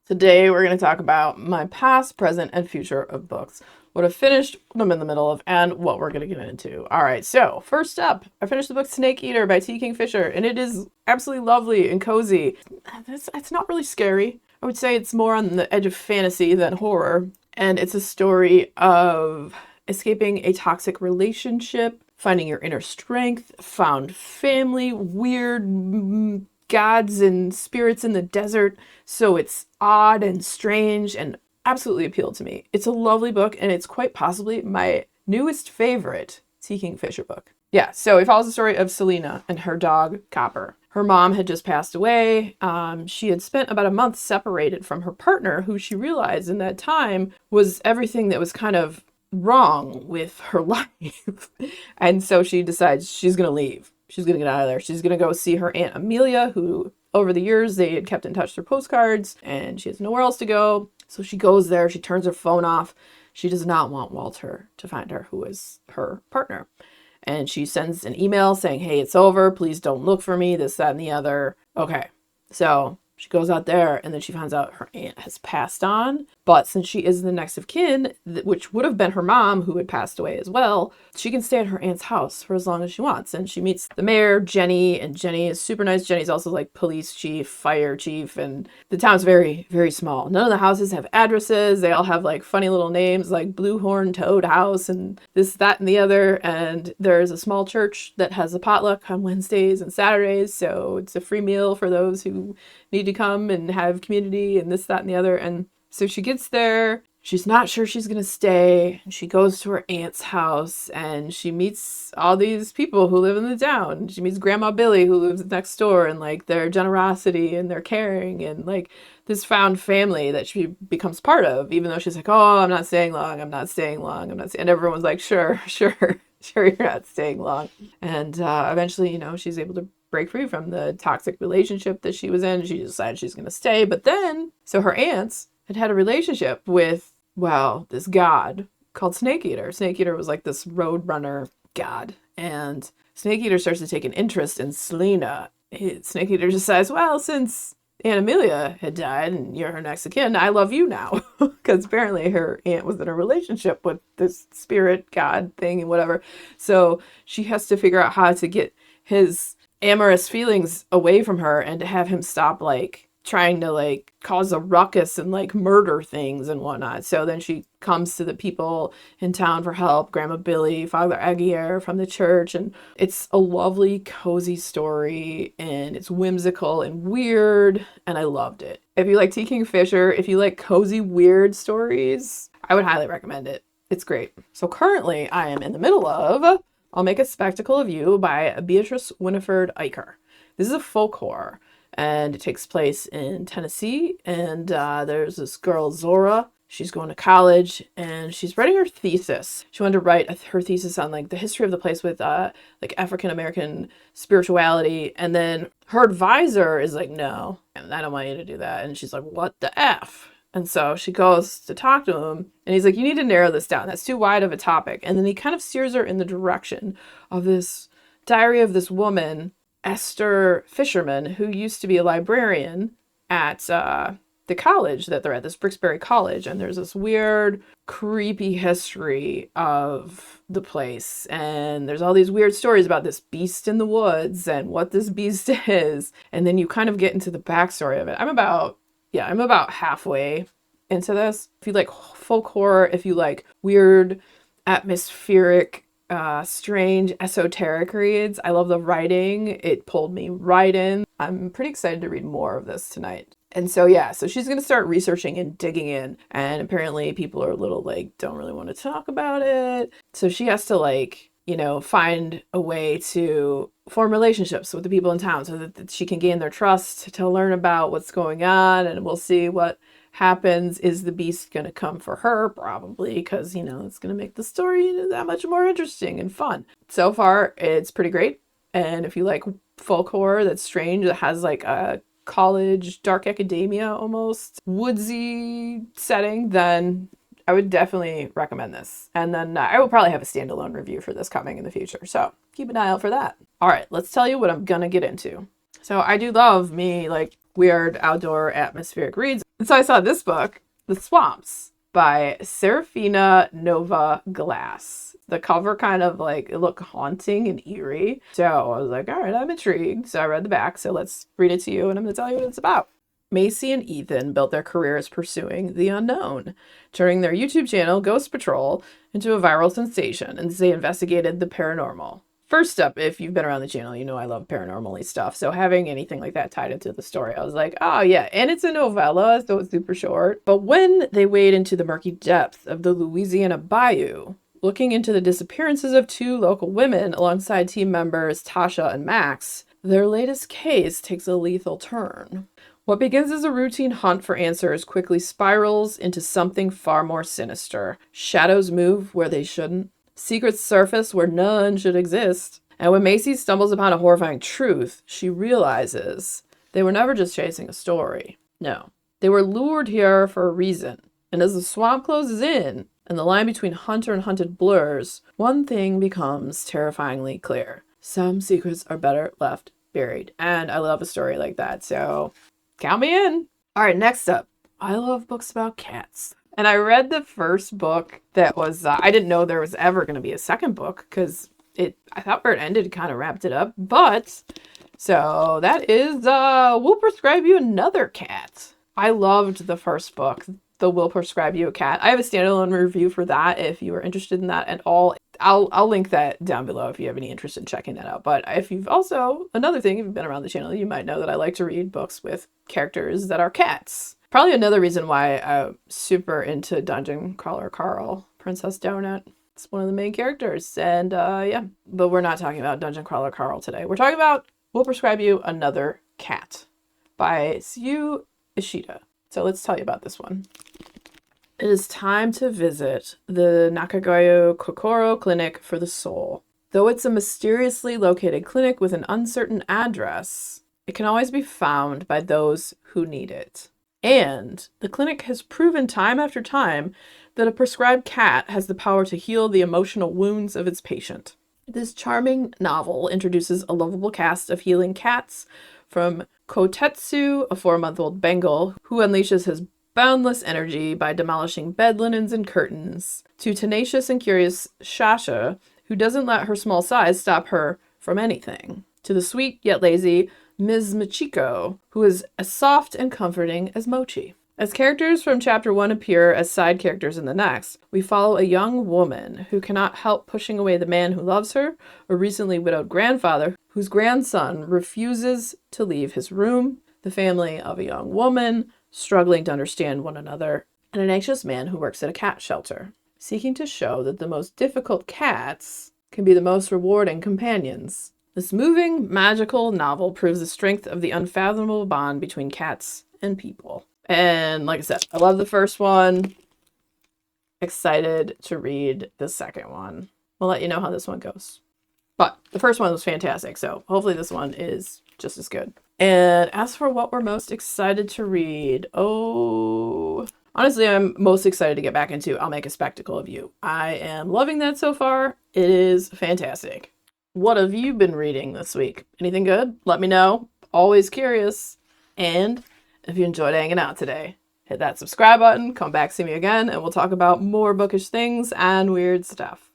Today we're going to talk about my past, present, and future of books. What I've finished, what I'm in the middle of, and what we're going to get into. All right, so first up, I finished the book Snake Eater by T. Kingfisher, and it is absolutely lovely and cozy. It's not really scary. I would say it's more on the edge of fantasy than horror, and it's a story of escaping a toxic relationship, finding your inner strength, found family, weird gods and spirits in the desert. So it's odd and strange and absolutely appealed to me. It's a lovely book, and it's quite possibly my newest favorite T. Kingfisher book. Yeah, so it follows the story of Selena and her dog, Copper. Her mom had just passed away. She had spent about a month separated from her partner, who she realized in that time was everything that was kind of wrong with her life. And so she decides she's going to leave. She's going to get out of there. She's going to go see her Aunt Amelia, who over the years they had kept in touch through postcards, and she has nowhere else to go. So she goes there. She turns her phone off. She does not want Walter to find her, who is her partner. And she sends an email saying, hey, it's over. Please don't look for me, this, that, and the other. Okay. So she goes out there, and then she finds out her aunt has passed on. But since she is the next of kin, which would have been her mom, who had passed away as well, she can stay at her aunt's house for as long as she wants. And she meets the mayor, Jenny, and Jenny is super nice. Jenny's also like police chief, fire chief, and the town's very, very small. None of the houses have addresses. They all have like funny little names like Blue Horn Toad House and this, that, and the other. And there's a small church that has a potluck on Wednesdays and Saturdays. So it's a free meal for those who need to come and have community and this, that, and the other. And so she gets there. She's not sure she's going to stay. She goes to her aunt's house and she meets all these people who live in the town. She meets Grandma Billy, who lives next door, and like their generosity and their caring and like this found family that she becomes part of, even though she's like, oh, I'm not staying long. I'm not staying long. I'm not staying. And everyone's like, sure, you're not staying long. And eventually, she's able to break free from the toxic relationship that she was in. She decided she's going to stay. But then, so her aunts had a relationship with, this god called Snake Eater. Snake Eater was like this roadrunner god. And Snake Eater starts to take an interest in Selena. Snake Eater decides, since Aunt Amelia had died and you're her next of kin, I love you now. Because apparently her aunt was in a relationship with this spirit god thing and whatever. So she has to figure out how to get his amorous feelings away from her and to have him stop trying to cause a ruckus and murder things and whatnot. So then she comes to the people in town for help, Grandma Billy, Father Aguirre from the church, and it's a lovely, cozy story, and it's whimsical and weird, and I loved it. If you like T. Kingfisher, if you like cozy, weird stories, I would highly recommend it. It's great. So currently I am in the middle of I'll Make a Spectacle of You by Beatrice Winifred Eicher. This is a folk horror, and it takes place in Tennessee, and there's this girl, Zora. She's going to college, and she's writing her thesis. She wanted to write her thesis on, the history of the place with, African-American spirituality, and then her advisor is like, no, I don't want you to do that, and she's like, what the F? And so she goes to talk to him, and he's like, you need to narrow this down. That's too wide of a topic. And then he kind of steers her in the direction of this diary of this woman, Esther Fisherman, who used to be a librarian at the college that they're at, this Brixbury College. And there's this weird, creepy history of the place. And there's all these weird stories about this beast in the woods and what this beast is. And then you kind of get into the backstory of it. I'm about halfway into this. If you like folk horror, if you like weird, atmospheric, strange, esoteric reads, I love the writing. It pulled me right in. I'm pretty excited to read more of this tonight. And so she's going to start researching and digging in. And apparently people are a little don't really want to talk about it. So she has to find a way to form relationships with the people in town so that she can gain their trust to learn about what's going on. And we'll see what happens. Is the beast going to come for her? Probably, because, it's going to make the story that much more interesting and fun. So far, it's pretty great. And if you like folk horror that's strange, that has a college, dark academia almost, woodsy setting, then I would definitely recommend this. And then I will probably have a standalone review for this coming in the future. So keep an eye out for that. All right, let's tell you what I'm going to get into. So I do love me weird outdoor atmospheric reads. And so I saw this book, The Swamps by Serafina Nova Glass. The cover kind of like, it looked haunting and eerie. So I was like, all right, I'm intrigued. So I read the back. So let's read it to you and I'm going to tell you what it's about. Macy and Ethan built their careers pursuing the unknown, turning their YouTube channel, Ghost Patrol, into a viral sensation as they investigated the paranormal. First up, if you've been around the channel, you know I love paranormal-y stuff. So having anything like that tied into the story, I was like, oh yeah. And it's a novella, so it's super short. But when they wade into the murky depths of the Louisiana bayou, looking into the disappearances of two local women alongside team members Tasha and Max, their latest case takes a lethal turn. What begins as a routine hunt for answers quickly spirals into something far more sinister. Shadows move where they shouldn't. Secrets surface where none should exist. And when Macy stumbles upon a horrifying truth, she realizes they were never just chasing a story. No, they were lured here for a reason. And as the swamp closes in, and the line between hunter and hunted blurs, one thing becomes terrifyingly clear. Some secrets are better left buried. And I love a story like that, so count me in. All right, next up. I love books about cats. And I read the first book that was, I didn't know there was ever going to be a second book because I thought where it ended kind of wrapped it up. But, so that is, We'll Prescribe You Another Cat. I loved the first book, The Will Prescribe You a Cat. I have a standalone review for that if you are interested in that at all. I'll link that down below if you have any interest in checking that out. But if you've also, another thing, if you've been around the channel, you might know that I like to read books with characters that are cats. Probably another reason why I'm super into Dungeon Crawler Carl, Princess Donut. It's one of the main characters. And yeah, but we're not talking about Dungeon Crawler Carl today. We're talking about We'll Prescribe You Another Cat by Sue Ishida. So let's tell you about this one. It is time to visit the Nakagayo Kokoro Clinic for the Soul. Though it's a mysteriously located clinic with an uncertain address, it can always be found by those who need it. And the clinic has proven time after time that a prescribed cat has the power to heal the emotional wounds of its patient. This charming novel introduces a lovable cast of healing cats, from Kotetsu, a 4-month-old Bengal who unleashes his boundless energy by demolishing bed linens and curtains, to tenacious and curious Shasha, who doesn't let her small size stop her from anything, to the sweet yet lazy Ms. Michiko, who is as soft and comforting as Mochi. As characters from Chapter 1 appear as side characters in the next, we follow a young woman who cannot help pushing away the man who loves her, a recently widowed grandfather whose grandson refuses to leave his room, the family of a young woman struggling to understand one another, and an anxious man who works at a cat shelter, seeking to show that the most difficult cats can be the most rewarding companions. This moving, magical novel proves the strength of the unfathomable bond between cats and people. And like I said, I love the first one. Excited to read the second one. We'll let you know how this one goes. But the first one was fantastic, so hopefully this one is just as good. And as for what we're most excited to read, honestly, I'm most excited to get back into I'll Make a Spectacle of You. I am loving that so far. It is fantastic. What have you been reading this week? Anything good? Let me know. Always curious. And if you enjoyed hanging out today, hit that subscribe button, come back, see me again, and we'll talk about more bookish things and weird stuff.